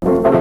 Hello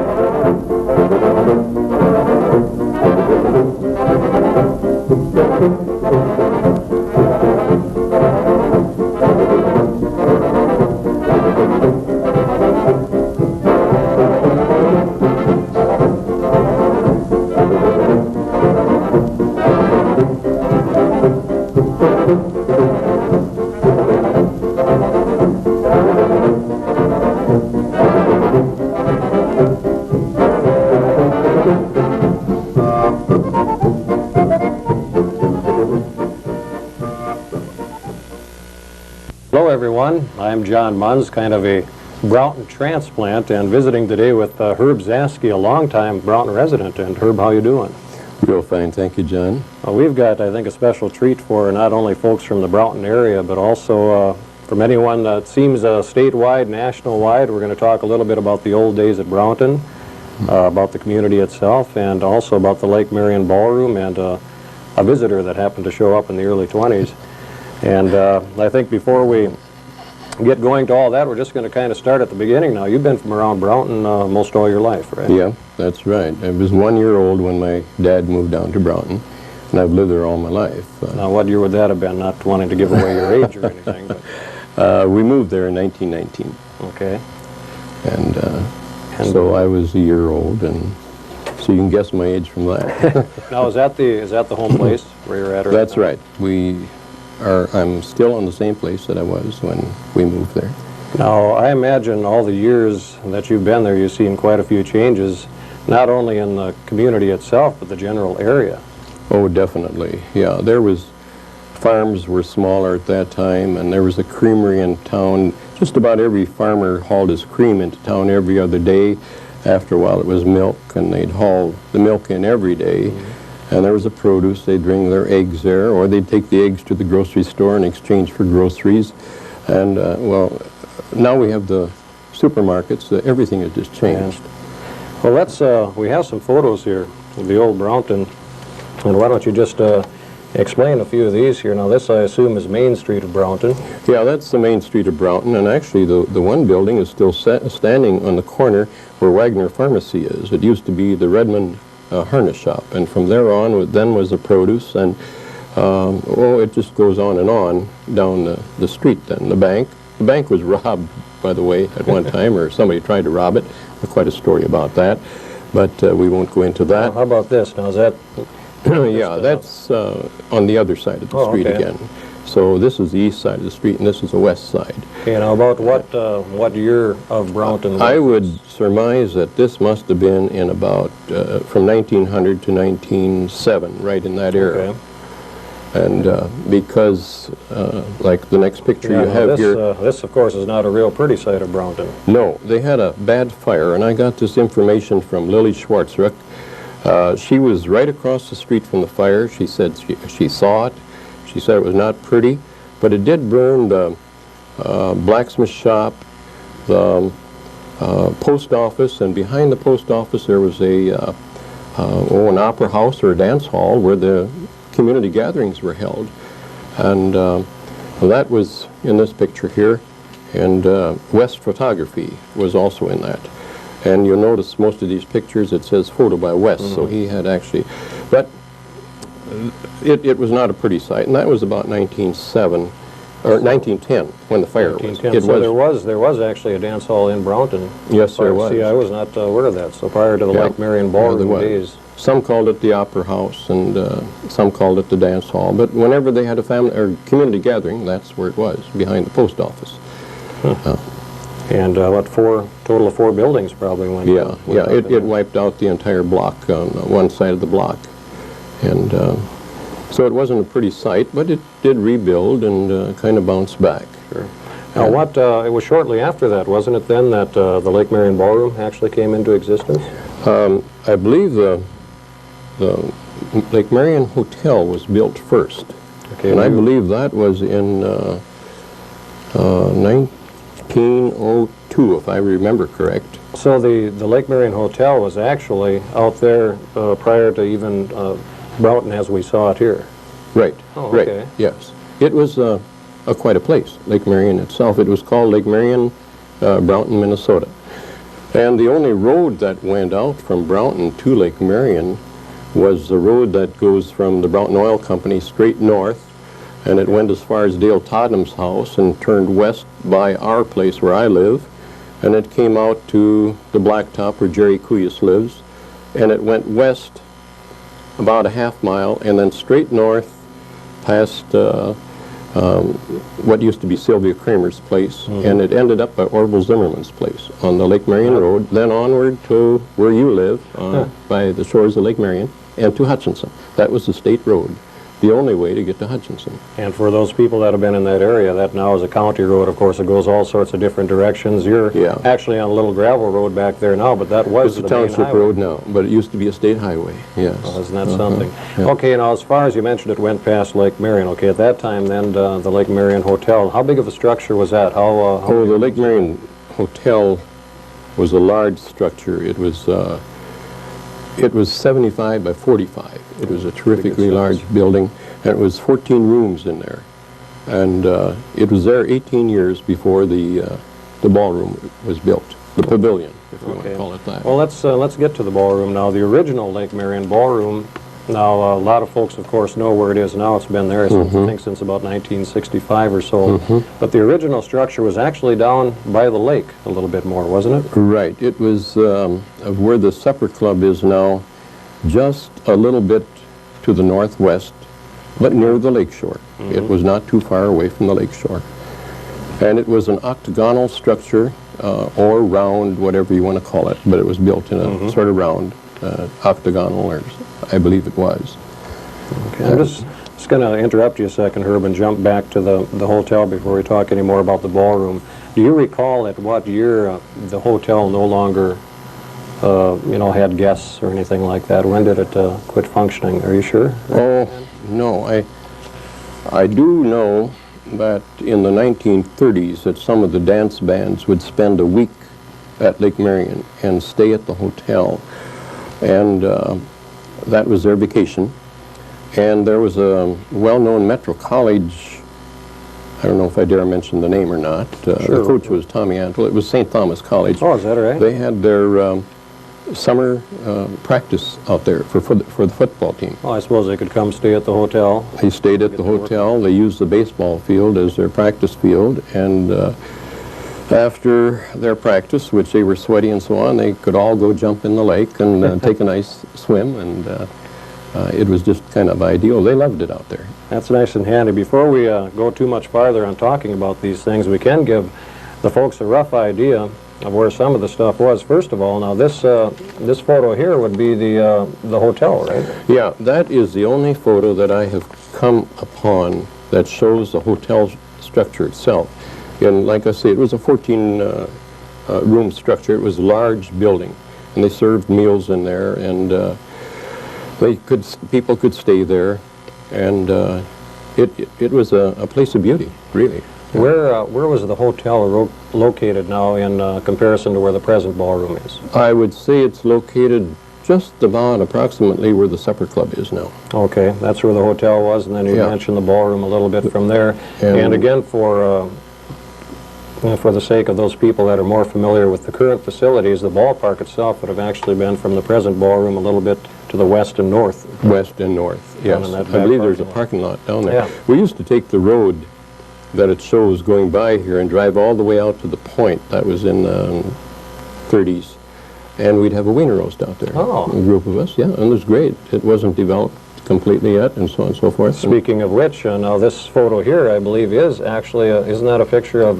everyone, I'm John Mons, kind of a Brownton transplant, and visiting today with Herb Zaske, a longtime Brownton resident. And Herb, how you doing? Real fine, thank you, John. Well, we've got, I think, a special treat for not only folks from the Brownton area, but also from anyone that seems statewide, national-wide. We're going to talk a little bit about the old days at Brownton, about the community itself, and also about the Lake Marion Ballroom, and a visitor that happened to show up in the early 20s. And I think before we get going to all that, we're just going to kind of start at the beginning now. You've been from around Brownton most all your life, right? Yeah, that's right. I was 1 year old when my dad moved down to Brownton, and I've lived there all my life. Now, what year would that have been? Not wanting to give away your age or anything. But. We moved there in 1919. Okay. And so I was a year old, and so you can guess my age from that. Now, is that the home place where you're at? That's right. I'm still on the same place that I was when we moved there. Now, I imagine all the years that you've been there, you've seen quite a few changes, not only in the community itself, but the general area. Oh, definitely. Yeah, farms were smaller at that time, and there was a creamery in town. Just about every farmer hauled his cream into town every other day. After a while, it was milk, and they'd haul the milk in every day. Mm-hmm. And there was a produce. They'd bring their eggs there, or they'd take the eggs to the grocery store in exchange for groceries. And, well, now we have the supermarkets. Everything has just changed. Yeah. Well, we have some photos here of the old Brownton. And why don't you just explain a few of these here. Now, this, I assume, is Main Street of Brownton. Yeah, that's the Main Street of Brownton. And actually, the one building is still standing on the corner where Wagner Pharmacy is. It used to be the Redmond harness shop, and from there on then was the produce, and it just goes on and on down the street. Then the bank was robbed, by the way, at one time, or somebody tried to rob it. There's quite a story about that, but we won't go into that. Well, how about this? Now, is that yeah, that's on the other side of the street again. So this is the east side of the street, and this is the west side. Okay, now about what year of Brownton? I would surmise that this must have been in about from 1900 to 1907, right in that era. Okay. And because, like the next picture you have here... this, of course, is not a real pretty side of Brownton. No, they had a bad fire, and I got this information from Lily Schwartzruck. She was right across the street from the fire. She said she saw it. She said it was not pretty, but it did burn the blacksmith shop, the post office, and behind the post office there was an opera house or a dance hall where the community gatherings were held. And that was in this picture here, and West Photography was also in that. And you'll notice most of these pictures, it says photo by West, so he had actually, but it was not a pretty sight, and that was about 1907 or 1910 when the fire was. There was actually a dance hall in Brownton. Yes, there was. See, I was not aware of that. So prior to the Lake Marion Ballroom days. Some called it the Opera House, and some called it the dance hall. But whenever they had a family or community gathering, that's where it was, behind the post office. And total of 4 buildings probably went. Yeah, it wiped out the entire block on one side of the block. And so it wasn't a pretty sight, but it did rebuild and kind of bounce back. Sure. Now, it was shortly after that, wasn't it then, that the Lake Marion Ballroom actually came into existence? I believe the Lake Marion Hotel was built first. Okay, and I believe that was in 1902, if I remember correct. So the Lake Marion Hotel was actually out there prior to even Brownton as we saw it here. Right. Oh, okay. Right. Yes. It was quite a place, Lake Marion itself. It was called Lake Marion, Brownton, Minnesota. And the only road that went out from Brownton to Lake Marion was the road that goes from the Brownton Oil Company straight north, and it went as far as Dale Tottenham's house and turned west by our place where I live, and it came out to the blacktop where Jerry Cuyas lives, and it went west about a half mile and then straight north past what used to be Sylvia Kramer's place, and it ended up by Orville Zimmerman's place on the Lake Marion Road, then onward to where you live, by the shores of Lake Marion, and to Hutchinson. That was the state road, the only way to get to Hutchinson. And for those people that have been in that area, that now is a county road, of course. It goes all sorts of different directions. You're actually on a little gravel road back there now, but that was the township road now, but it used to be a state highway, yes. Oh, isn't that something? Yeah. Okay, now as far as you mentioned, it went past Lake Marion. Okay, at that time then, the Lake Marion Hotel, how big of a structure was that? How the Lake Marion Hotel was a large structure. It was 75 by 45. It was a terrifically large building, and it was 14 rooms in there. And it was there 18 years before the ballroom was built, the pavilion, if you want to call it that. Well, let's get to the ballroom now. The original Lake Marion Ballroom, now a lot of folks, of course, know where it is now. It's been there, since, I think, since about 1965 or so. But the original structure was actually down by the lake a little bit more, wasn't it? Right. It was where the Supper Club is now, just a little bit to the northwest, but near the lake shore. It was not too far away from the lake shore. And it was an octagonal structure, or round, whatever you want to call it, but it was built in a sort of round, octagonal, or I believe it was. Okay. I'm just going to interrupt you a second, Herb, and jump back to the hotel before we talk any more about the ballroom. Do you recall at what year the hotel no longer had guests or anything like that? When did it quit functioning? Are you sure? Oh, no. I do know that in the 1930s that some of the dance bands would spend a week at Lake Marion and stay at the hotel, and that was their vacation. And there was a well-known Metro College, I don't know if I dare mention the name or not. The coach was Tommy Antle. It was St. Thomas College. Oh, is that right? They had their summer practice out there for the football team. Oh, I suppose they could come stay at the hotel. They stayed at the hotel. They used the baseball field as their practice field, and after their practice, which they were sweaty and so on, they could all go jump in the lake and take a nice swim, and it was just kind of ideal. They loved it out there. That's nice and handy. Before we go too much farther on talking about these things, we can give the folks a rough idea of where some of the stuff was. First of all, now this photo here would be the hotel, right? Yeah, that is the only photo that I have come upon that shows the hotel structure itself. And like I say, it was a 14-room structure. It was a large building, and they served meals in there, and people could stay there, and it was a place of beauty, really. Where was the hotel located now in comparison to where the present ballroom is? I would say it's located just about approximately where the Supper Club is now. Okay, that's where the hotel was, and then you mentioned the ballroom a little bit from there. And again, for the sake of those people that are more familiar with the current facilities, the ballpark itself would have actually been from the present ballroom a little bit to the west and north. West and north, yes. I believe there's a parking lot down there. Yeah. We used to take the road that it shows going by here and drive all the way out to the point. That was in the 30s. And we'd have a wiener roast out there. Oh. A group of us, yeah, and it was great. It wasn't developed completely yet, and so on and so forth. Speaking of which, now this photo here, I believe, is actually, isn't that a picture of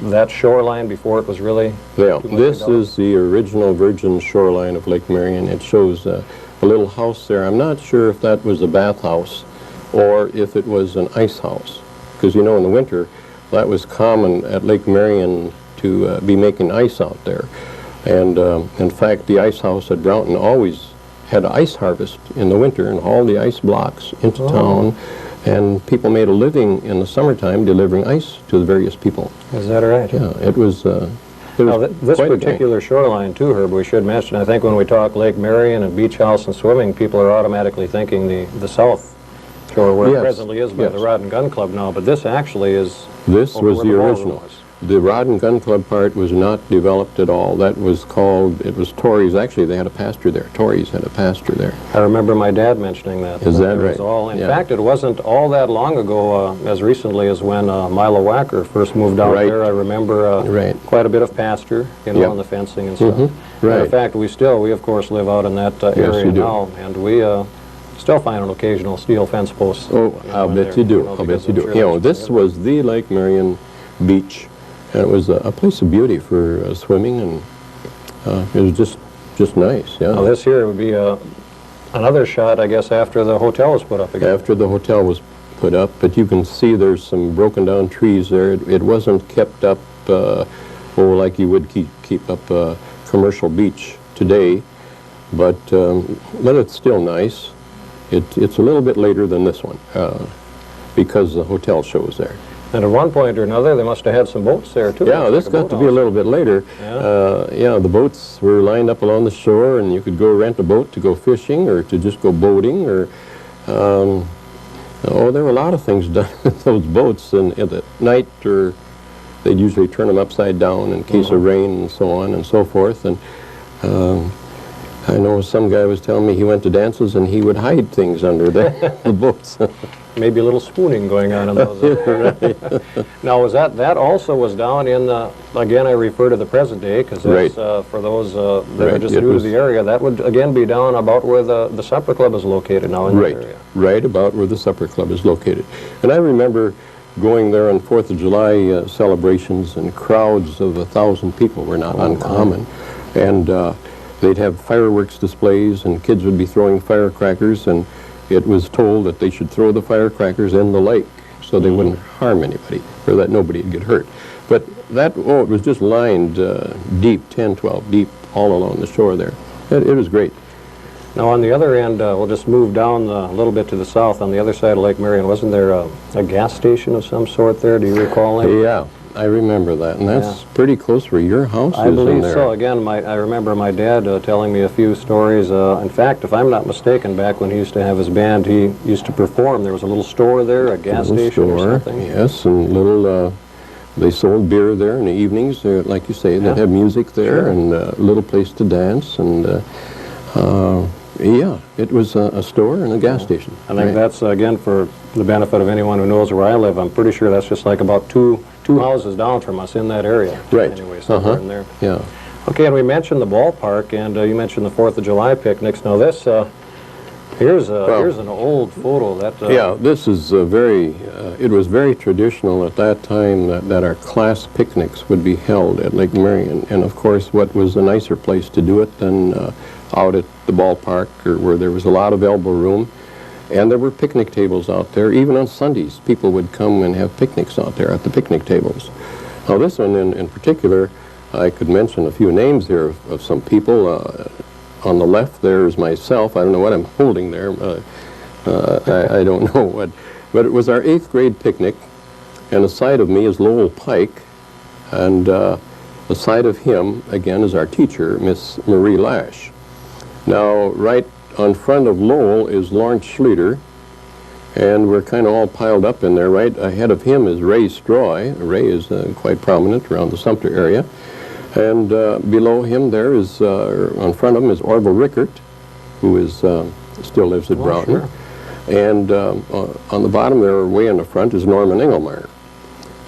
that shoreline before it was really? Yeah, this is the original virgin shoreline of Lake Marion. It shows a little house there. I'm not sure if that was a bathhouse or if it was an ice house. Because, you know, in the winter, that was common at Lake Marion to be making ice out there. And, in fact, the ice house at Brownton always had ice harvest in the winter and hauled the ice blocks into town. And people made a living in the summertime delivering ice to the various people. Is that right? Yeah, it was now, this particular shoreline, too, Herb, we should mention, I think when we talk Lake Marion and beach house and swimming, people are automatically thinking the south shore where it presently is by the Rod and Gun Club now, but this actually is This was the original. The Rod and Gun Club part was not developed at all. That was called, it was Torrey's. Actually, they had a pastor there. Torrey's had a pastor there. I remember my dad mentioning that. Is that it right? Was in Yeah. fact, it wasn't all that long ago, as recently as when Milo Wacker first moved out Right. there. I remember Right. quite a bit of pasture, you know, Yep. on the fencing and stuff. Right. In fact, we of course live out in that area you do. now, and we still find an occasional steel fence post. Oh, I'll bet you do. I'll bet you do. You know, this was the Lake Marion beach, and it was a place of beauty for swimming, and it was just nice. Yeah. Now this here would be another shot, I guess, after the hotel was put up again. After the hotel was put up, but you can see there's some broken down trees there. It wasn't kept up, like you would keep up a commercial beach today, but it's still nice. It's a little bit later than this one because the hotel shows there. And at one point or another, they must have had some boats there, too. Yeah, this got to be a little bit later. Yeah. The boats were lined up along the shore, and you could go rent a boat to go fishing or to just go boating. Or there were a lot of things done with those boats. And at night, they'd usually turn them upside down in case of rain and so on and so forth. And I know some guy was telling me he went to dances and he would hide things under the boats. Maybe a little spooning going on in those. Now, was that also was down in the, again, I refer to the present day, because that's, for those that are just new to the area, that would, again, be down about where the supper club is located now in the area. Right about where the supper club is located. And I remember going there on 4th of July celebrations, and crowds of 1,000 people were not uncommon. Wow. And they'd have fireworks displays, and kids would be throwing firecrackers, and it was told that they should throw the firecrackers in the lake so they wouldn't harm anybody, or that nobody would get hurt. But it was just lined deep, 10, 12 deep, all along the shore there. It was great. Now, on the other end, we'll just move down a little bit to the south. On the other side of Lake Marion, wasn't there a gas station of some sort there? Do you recall that? Yeah, I remember that, and that's pretty close where your house is. I believe there. so. Again, I remember my dad telling me a few stories. In fact, if I'm not mistaken, back when he used to have his band, he used to perform. There was a little store there, a gas station or something. Yes, and they sold beer there in the evenings. Like you say, they'd have music there, and a little place to dance, and it was a store and a gas station. I think that's, again, for the benefit of anyone who knows where I live, I'm pretty sure that's just like about two houses down from us in that area. Right. Anyway, somewhere in there. Yeah. Okay, and we mentioned the ballpark, and you mentioned the 4th of July picnics. Now this, here's an old photo. This is it was very traditional at that time that our class picnics would be held at Lake Marion. And of course, what was a nicer place to do it than out at the ballpark, or where there was a lot of elbow room. And there were picnic tables out there. Even on Sundays, people would come and have picnics out there at the picnic tables. Now this one in particular, I could mention a few names here of some people. On the left there is myself. I don't know what I'm holding there. I don't know what. But it was our 8th grade picnic, and aside of me is Lowell Pike, and aside of him, again, is our teacher, Miss Marie Lash. Now, right on front of Lowell is Lawrence Schluter, and we're kind of all piled up in there. Right ahead of him is Ray Stroy. Ray is quite prominent around the Sumter area. And below him there is, on front of him is Orville Rickert, who is still lives at Brownton. Sure. And on the bottom there, way in the front, is Norman Engelmeyer.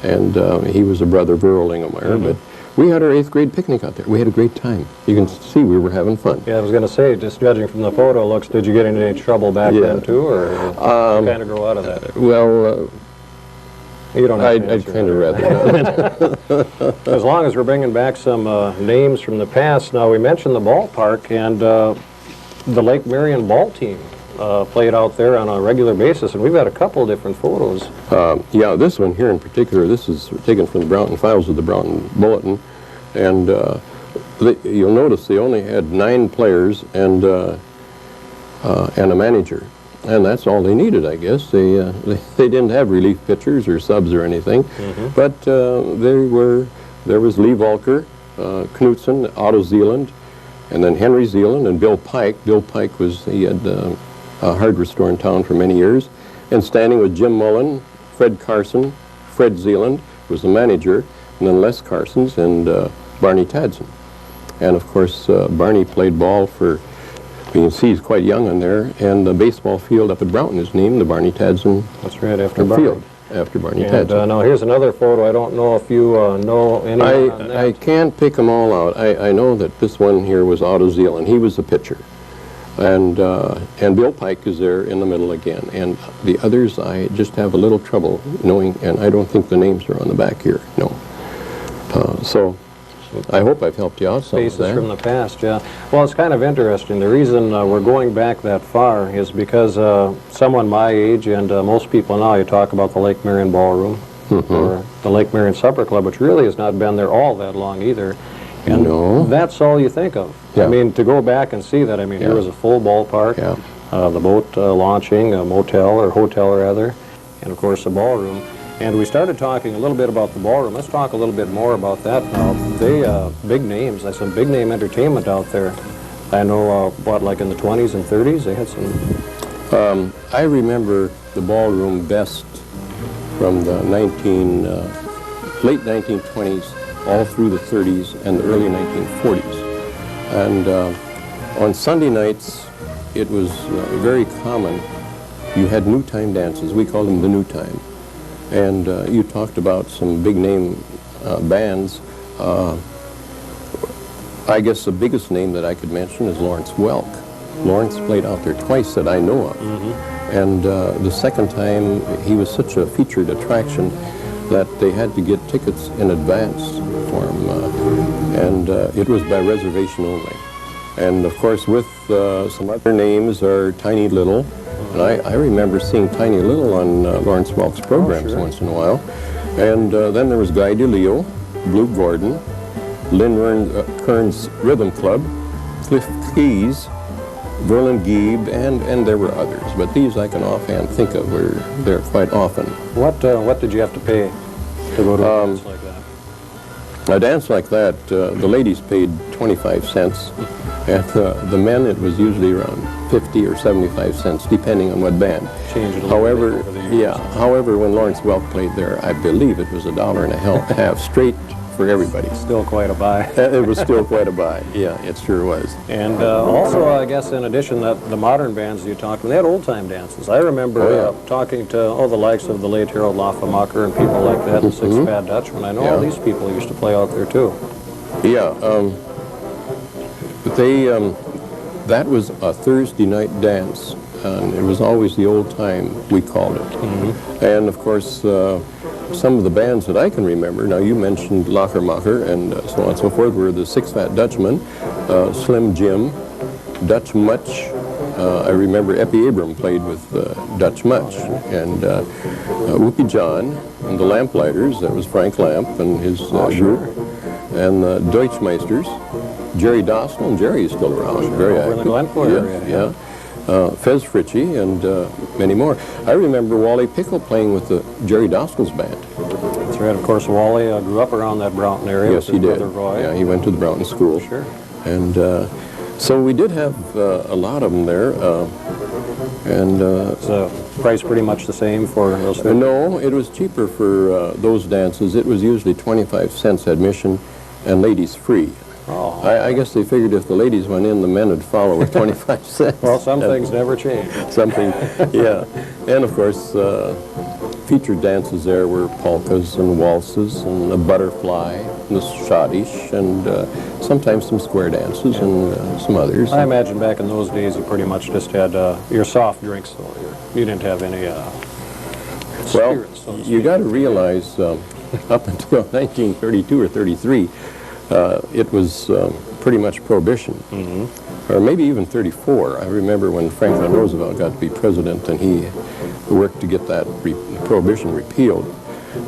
And he was a brother of Earl Engelmeyer. But we had our 8th grade picnic out there. We had a great time. You can see we were having fun. Yeah, I was going to say, just judging from the photo, did you get into any trouble back then too, or did you kind of grow out of that? Well, you don't have I'd kind of rather not. As long as we're bringing back some names from the past. Now, we mentioned the ballpark, and the Lake Marion ball team played out there on a regular basis, and we've got a couple different photos. This one here in particular, this is taken from the Brownton files of the Brownton Bulletin, and you'll notice they only had 9 players and a manager, and that's all they needed, I guess. They didn't have relief pitchers or subs or anything, but there was Lee Volker, Knutson, Otto Zeeland, and then Henry Zeeland and Bill Pike. Bill Pike he had a hardware store in town for many years, and standing with Jim Mullen, Fred Carson, Fred Zeeland was the manager, and then Les Carson's, and Barney Tadson. And of course, Barney played ball for, you can see he's quite young on there, and the baseball field up at Brownton is named the Barney Tadson That's right, after Barney. Field, after Barney And Tadson. now here's another photo. I don't know if you know anyone on that. I can't pick them all out. I know that this one here was Otto Zeeland. He was the pitcher. And Bill Pike is there in the middle again. And the others, I just have a little trouble knowing, and I don't think the names are on the back here, no. So I hope I've helped you out some Faces there. from the past, yeah. Well, it's kind of interesting. The reason we're going back that far is because someone my age and most people now, you talk about the Lake Marion Ballroom or the Lake Marion Supper Club, which really has not been there all that long either. And No. that's all you think of. Yeah. I mean, to go back and see that, I mean, here was a full ballpark, Yeah. the boat launching, a motel or hotel rather, and of course the ballroom. And we started talking a little bit about the ballroom. Let's talk a little bit more about that now. They, big names, that's some big name entertainment out there. I know, like in the 20s and 30s, they had some... I remember the ballroom best from the late 1920s all through the 30s and the early 1940s. And on Sunday nights, it was very common. You had new time dances. We called them the new time. And you talked about some big name bands. I guess the biggest name that I could mention is Lawrence Welk. Lawrence played out there twice that I know of. And the second time, he was such a featured attraction that they had to get tickets in advance for him. And it was by reservation only. And of course, with some other names are Tiny Little. And I remember seeing Tiny Little on Lawrence Welk's programs once in a while. And then there was Guy DeLeo, Blue Gordon, Lynn Kern's Rhythm Club, Cliff Keys, Verlin Gieb, and there were others. But these I can offhand think of were there quite often. What did you have to pay to go to a dance like that? A dance like that, the ladies paid 25 cents. And the men, it was usually around 50 or 75 cents, depending on what band. Changed it a little However, bit over the years. however, when Lawrence Welk played there, I believe it was $1.50 straight for everybody. Still quite a buy. It was still quite a buy. Yeah, it sure was. And also, I guess, in addition, that the modern bands you talked about, they had old-time dances. I remember talking to the likes of the late Harold Laffemacher and people like that, the Six Fat Dutchman. I know all these people used to play out there, too. Yeah, that was a Thursday night dance, and it was always the old time, we called it. And of course, some of the bands that I can remember, now you mentioned Lachermacher and so on and so forth, were the Six Fat Dutchmen, Slim Jim, Dutch Much. I remember Eppie Abram played with Dutch Much, and Whoopie John and the Lamplighters, that was Frank Lamp and his group, and the Deutschmeisters, Jerry Dostal, and Jerry is still around, very active. in the Glencoe area, Fez Fritchie and many more. I remember Wally Pickle playing with the Jerry Dostal's band. That's right. Of course, Wally grew up around that Brownton area Yes, with he his did. brother Roy. Yeah, he went to the Brownton School. Sure. And so we did have a lot of them there. Is the price pretty much the same for those things? No, it was cheaper for those dances. It was usually 25 cents admission and ladies free. Oh. I guess they figured if the ladies went in, the men would follow with 25 cents. Well, some things never change. Something, yeah. And of course, featured dances there were polkas and waltzes and a butterfly and the schottisch and sometimes some square dances and some others. I imagine back in those days you pretty much just had your soft drinks, so you didn't have any spirits, so to you speak. got to realize up until 1932 or 33, it was pretty much prohibition, or maybe even 34. I remember when Franklin Roosevelt got to be president and he worked to get that prohibition repealed.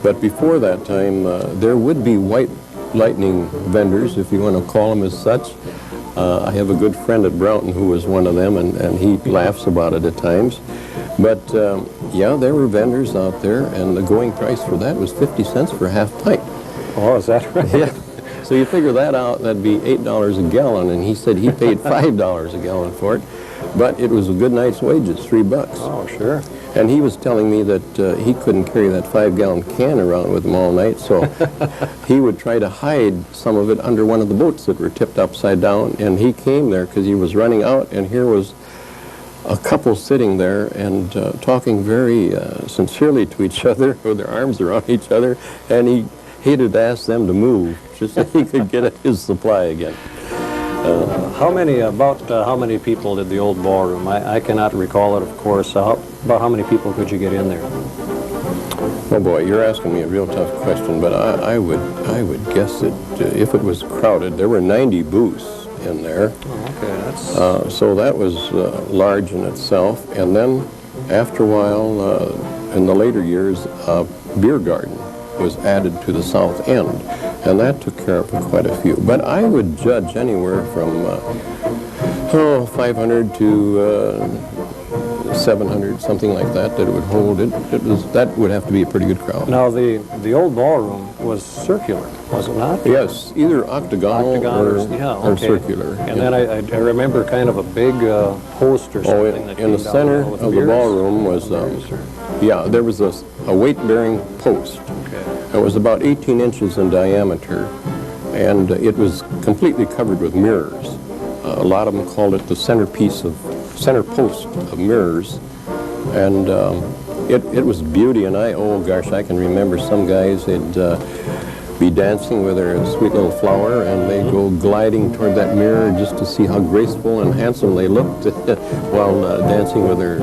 But before that time, there would be white lightning vendors, if you want to call them as such. I have a good friend at Brownton who was one of them, and he laughs about it at times. But yeah, there were vendors out there, and the going price for that was 50 cents for a half pint. Oh, is that right? Yeah. So you figure that out, that'd be $8 a gallon, and he said he paid $5 a gallon for it. But it was a good night's wages, $3. Oh, sure. And he was telling me that he couldn't carry that 5-gallon can around with him all night, so he would try to hide some of it under one of the boats that were tipped upside down. And he came there because he was running out, and here was a couple sitting there and talking very sincerely to each other with their arms around each other, and he hated to ask them to move just so he could get at his supply again. How many people did the old ballroom? I cannot recall it, of course. About how many people could you get in there? Oh boy, you're asking me a real tough question, but I would guess that if it was crowded, there were 90 booths in there. Oh, okay, that's... So that was large in itself. And then after a while, in the later years, a beer garden was added to the south end, and that took care of quite a few. But I would judge anywhere from 500 to 700, something like that, that it would hold. That would have to be a pretty good crowd. Now, the old ballroom was circular, was it not? Yes, either octagonal or circular. And then I remember kind of a big post or something that in the center of the ballroom was, there was a weight-bearing post. Okay. It was about 18 inches in diameter, and it was completely covered with mirrors. A lot of them called it the center post of mirrors, and it was beauty. And I can remember some guys, they'd be dancing with their sweet little flower, and they'd go gliding toward that mirror just to see how graceful and handsome they looked while dancing with their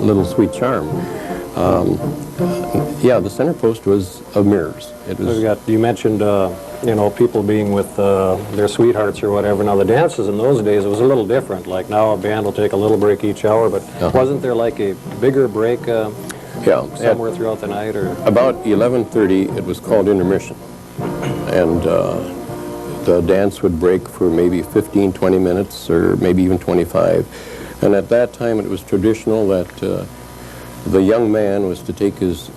little sweet charm. The center post was of mirrors. It was. You mentioned, people being with their sweethearts or whatever. Now, the dances in those days, it was a little different. Like now, a band will take a little break each hour, but wasn't there like a bigger break somewhere throughout the night? Or about 11:30, it was called intermission, and the dance would break for maybe 15, 20 minutes, or maybe even 25. And at that time, it was traditional that the young man was to take his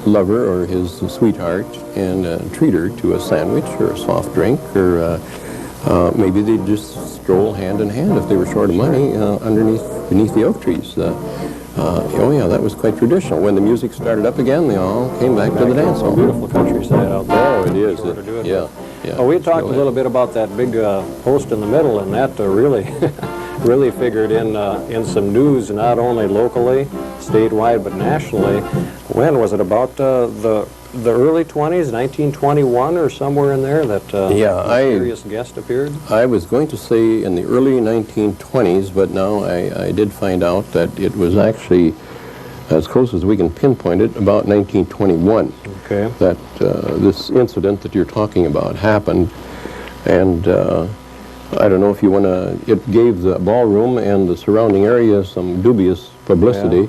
lover or his sweetheart and treat her to a sandwich or a soft drink, or maybe they'd just stroll hand in hand if they were short of money beneath the oak trees. That was quite traditional. When the music started up again, they all came back to the dance hall. Beautiful countryside out there. Oh, it is. Yeah. Well, we talked a little bit about that big post in the middle, and that really really figured in some news, not only locally, statewide, but nationally. When was it? About the early 20s, 1921 or somewhere in there, that a mysterious guest appeared? I was going to say in the early 1920s, but now I did find out that it was actually, as close as we can pinpoint it, about 1921. Okay. That this incident that you're talking about happened, and I don't know if you want to, it gave the ballroom and the surrounding area some dubious publicity. Yeah.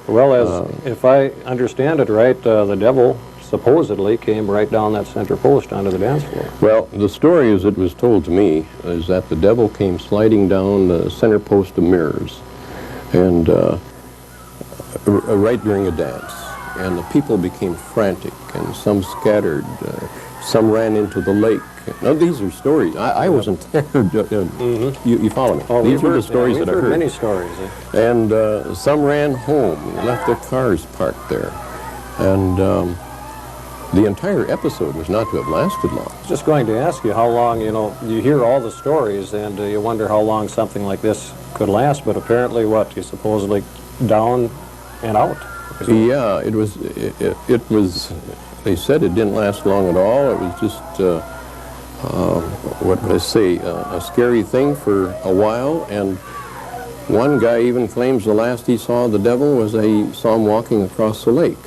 Well, if I understand it right, the devil supposedly came right down that center post onto the dance floor. Well, the story as it was told to me is that the devil came sliding down the center post of mirrors, and right during a dance, and the people became frantic, and some scattered, some ran into the lake. Now, these are stories. I wasn't there. You follow me? Oh, these were the stories that I heard. Many stories. And some ran home, left their cars parked there. And the entire episode was not to have lasted long. I was just going to ask you how long, you hear all the stories, and you wonder how long something like this could last, but apparently you supposedly down and out? Yeah, it was, they said it didn't last long at all. It was just, what would I say, a scary thing for a while. And one guy even claims the last he saw the devil was he saw him walking across the lake.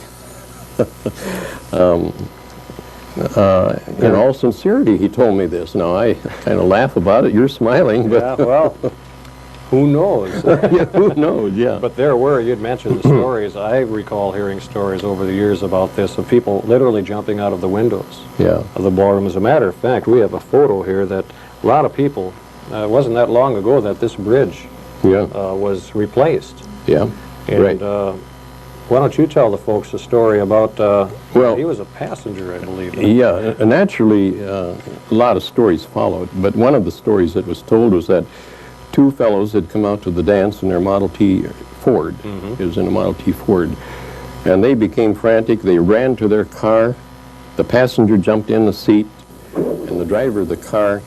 In all sincerity, he told me this. Now, I kind of laugh about it. You're smiling. But yeah, well, who knows? Yeah, who knows, yeah. But you'd mentioned the stories. I recall hearing stories over the years about this, of people literally jumping out of the windows of the ballroom. As a matter of fact, we have a photo here that a lot of people, it wasn't that long ago that this bridge was replaced. Yeah, and, right. Why don't you tell the folks a story about, he was a passenger, I believe. Yeah, naturally, a lot of stories followed, but one of the stories that was told was that two fellows had come out to the dance in their Model T Ford. It was in a Model T Ford. And they became frantic. They ran to their car. The passenger jumped in the seat, and the driver of the car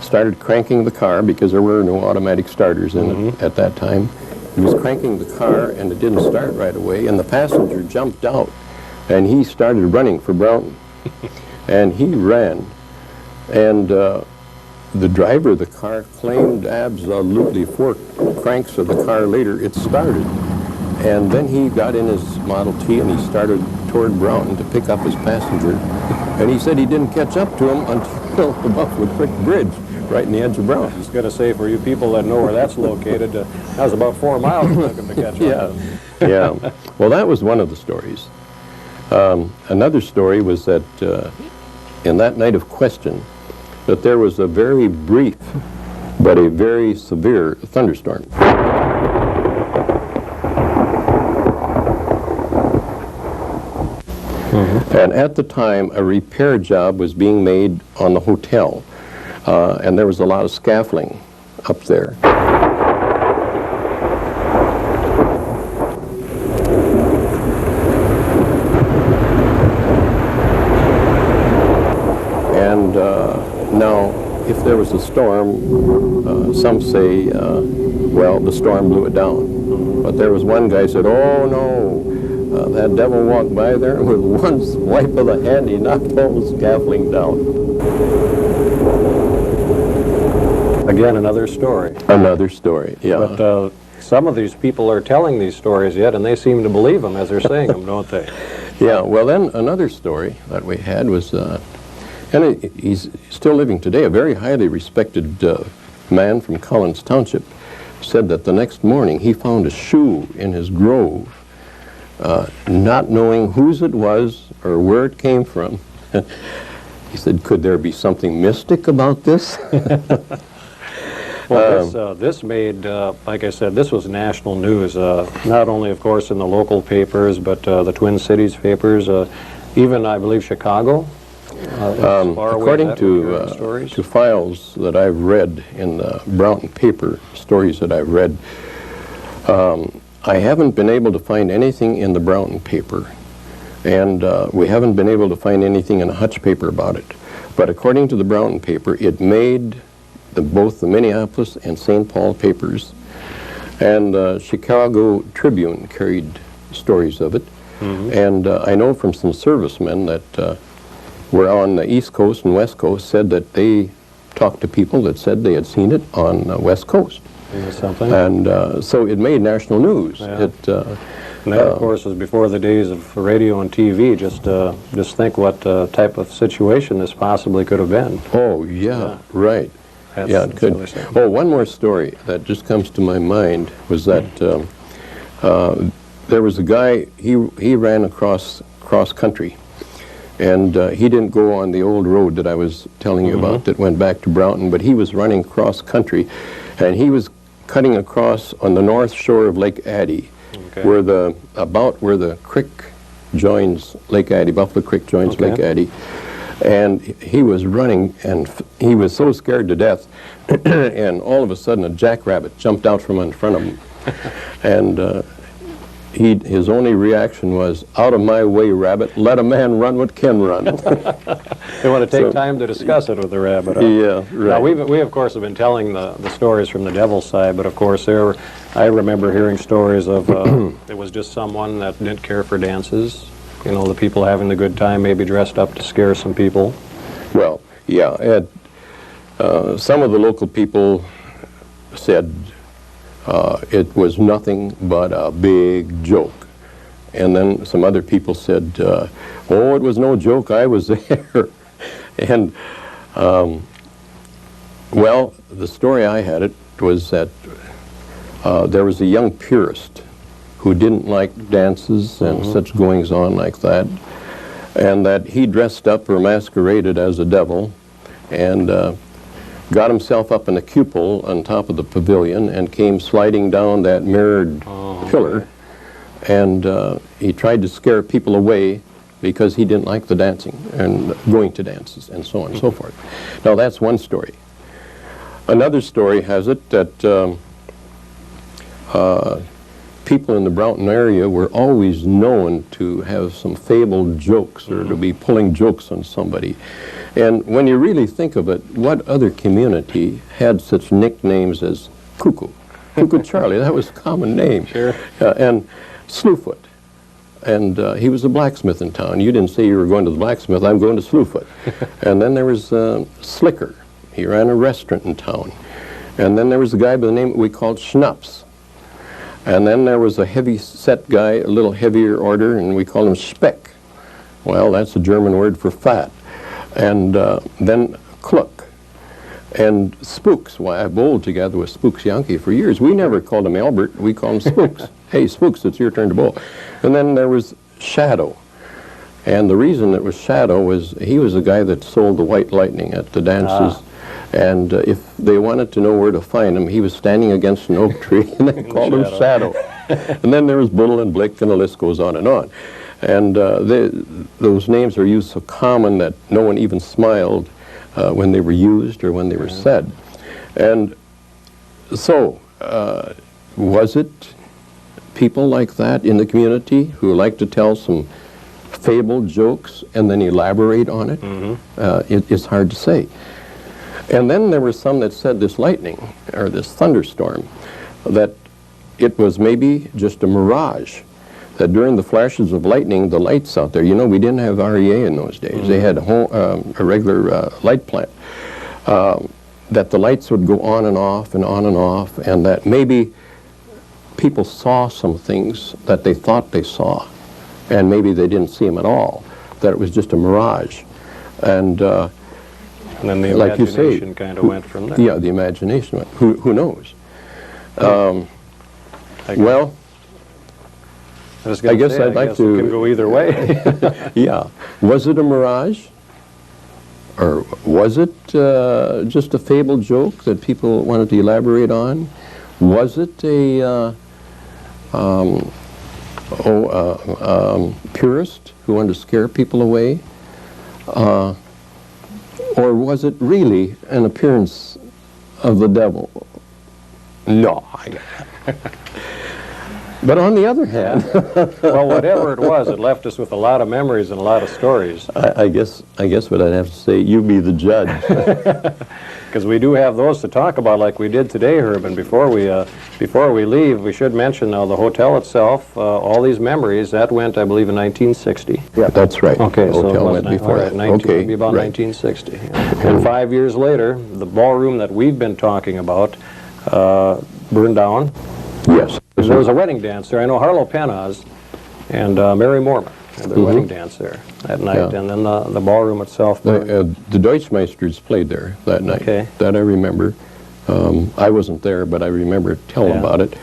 started cranking the car because there were no automatic starters in it at that time. He was cranking the car, and it didn't start right away, and the passenger jumped out, and he started running for Brownton. And he ran, and the driver of the car claimed absolutely 4 cranks of the car later it started. And then he got in his Model T and he started toward Brownton to pick up his passenger. And he said he didn't catch up to him until the Buffalo Creek Bridge, right in the edge of Brownton. I was going to say, for you people that know where that's located, that was about 4 miles it took him to catch up. Yeah, yeah. Well, that was one of the stories. Another story was that in that night of question, that there was a very brief but a very severe thunderstorm. And at the time, a repair job was being made on the hotel, and there was a lot of scaffolding up there. And now, if there was a storm, some say, well, the storm blew it down. But there was one guy said, oh no, that devil walked by there, and with one swipe of the hand, he knocked all the scaffolding down. Again, another story. Another story, yeah. But some of these people are telling these stories yet, and they seem to believe them as they're saying them, don't they? Yeah, well then, another story that we had was, and he's still living today, a very highly respected man from Collins Township, said that the next morning he found a shoe in his grove, not knowing whose it was or where it came from. He said, could there be something mystic about this? Well, this made, like I said, this was national news, not only, of course, in the local papers, but the Twin Cities papers, even, I believe, Chicago. According to files that I've read in the Brownton paper, stories that I've read, I haven't been able to find anything in the Brownton paper, and we haven't been able to find anything in a Hutch paper about it. But according to the Brownton paper, it made both the Minneapolis and St. Paul papers, and Chicago Tribune carried stories of it. And I know from some servicemen that were on the East Coast and West Coast said that they talked to people that said they had seen it on the West Coast. Something. And so it made national news. Yeah. And that, of course, was before the days of radio and TV. Just think what type of situation this possibly could have been. Oh, yeah. Right. That's, yeah, it could. Oh, one more story that just comes to my mind was that there was a guy, he ran cross country, and he didn't go on the old road that I was telling you about that went back to Brownton, but he was running cross country, and he was cutting across on the north shore of Lake Addy, where where the creek joins Lake Addy, Buffalo Creek joins Lake Addy. And he was running, and he was so scared to death, and all of a sudden a jackrabbit jumped out from in front of him. And his only reaction was, out of my way, rabbit, let a man run what can run. They want to take time to discuss it with the rabbit. Yeah, right. Now, we of course have been telling the stories from the devil's side, but of course I remember hearing stories of it was just someone that didn't care for dances. You know, the people having the good time, maybe dressed up to scare some people. Well, yeah, Ed, some of the local people said it was nothing but a big joke. And then some other people said, oh, it was no joke, I was there. And, well, the story I had it was that there was a young purist who didn't like dances and such goings on like that, and that he dressed up or masqueraded as a devil and got himself up in a cupola on top of the pavilion and came sliding down that mirrored pillar, and he tried to scare people away because he didn't like the dancing and going to dances and so on and so forth. Now that's one story. Another story has it that people in the Brownton area were always known to have some fabled jokes or to be pulling jokes on somebody. And when you really think of it, what other community had such nicknames as Cuckoo? Cuckoo Charlie, that was a common name. Sure. And Slewfoot. And he was a blacksmith in town. You didn't say you were going to the blacksmith, I'm going to Slewfoot. And then there was Slicker. He ran a restaurant in town. And then there was a guy by the name we called Schnaps. And then there was a heavy-set guy, a little heavier order, and we called him Speck. Well, that's a German word for fat. And then Kluck. And Spooks. Why, I bowled together with Spooks Yankee for years. We never called him Albert. We called him Spooks. Hey, Spooks, it's your turn to bowl. And then there was Shadow. And the reason it was Shadow was he was the guy that sold the white lightning at the dances. And if they wanted to know where to find him, he was standing against an oak tree, and they called him Shadow. And then there was Bull and Blick, and the list goes on and on. And those names are used so common that no one even smiled when they were used or when they were said. And so, was it people like that in the community who like to tell some fabled jokes and then elaborate on it? It's hard to say. And then there were some that said this lightning, or this thunderstorm, that it was maybe just a mirage, that during the flashes of lightning, the lights out there, you know, we didn't have REA in those days. They had a regular light plant, that the lights would go on and off and on and off, and that maybe people saw some things that they thought they saw, and maybe they didn't see them at all, that it was just a mirage. And then the like you say, imagination kind of went from there. Yeah, the imagination went. Who knows? Well, I guess I'd like to... It can go either way. Yeah. Was it a mirage? Or was it just a fabled joke that people wanted to elaborate on? Was it a purist who wanted to scare people away? Or was it really an appearance of the devil? No. But on the other hand... Well, whatever it was, it left us with a lot of memories and a lot of stories. I guess what I'd have to say, you be the judge. Because we do have those to talk about like we did today, Herb. And before we leave, we should mention now the hotel itself, all these memories, that went, I believe, in 1960. Yeah, that's right. Okay, the so hotel it was went before that. Okay, maybe about 1960. And 5 years later, the ballroom that we've been talking about burned down. Yes. There was a wedding dance there. I know Harlow Penaz and Mary Mormon had their wedding dance there that night. Yeah. And then the ballroom itself burned. The Deutschmeisters played there that night. Okay. That I remember. I wasn't there, but I remember telling about it.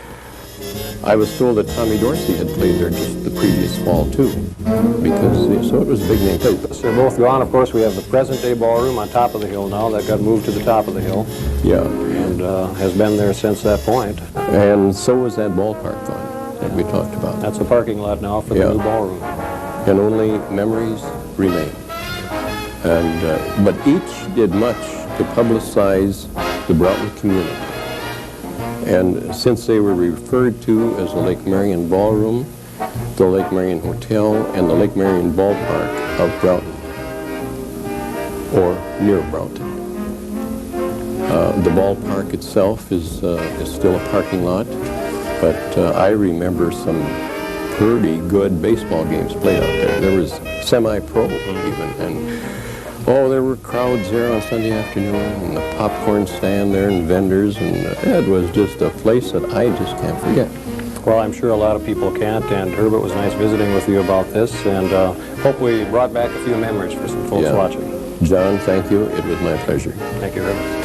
I was told that Tommy Dorsey had played there just the previous fall, too. Because, so it was a big name place. They're both gone. Of course, we have the present-day ballroom on top of the hill now. That got moved to the top of the hill. Yeah. And has been there since that point. And so was that ballpark fund that we talked about. That's a parking lot now for the new ballroom. And only memories remain. And but each did much to publicize the Brownton community. And since they were referred to as the Lake Marion Ballroom, the Lake Marion Hotel, and the Lake Marion Ballpark of Brownton, or near Brownton. The ballpark itself is still a parking lot, but I remember some pretty good baseball games played out there. There was semi-pro even, and there were crowds there on Sunday afternoon, and the popcorn stand there, and vendors, and it was just a place that I just can't forget. Well, I'm sure a lot of people can't, and Herb, it was nice visiting with you about this, and hope we brought back a few memories for some folks watching. John, thank you. It was my pleasure. Thank you, Herb.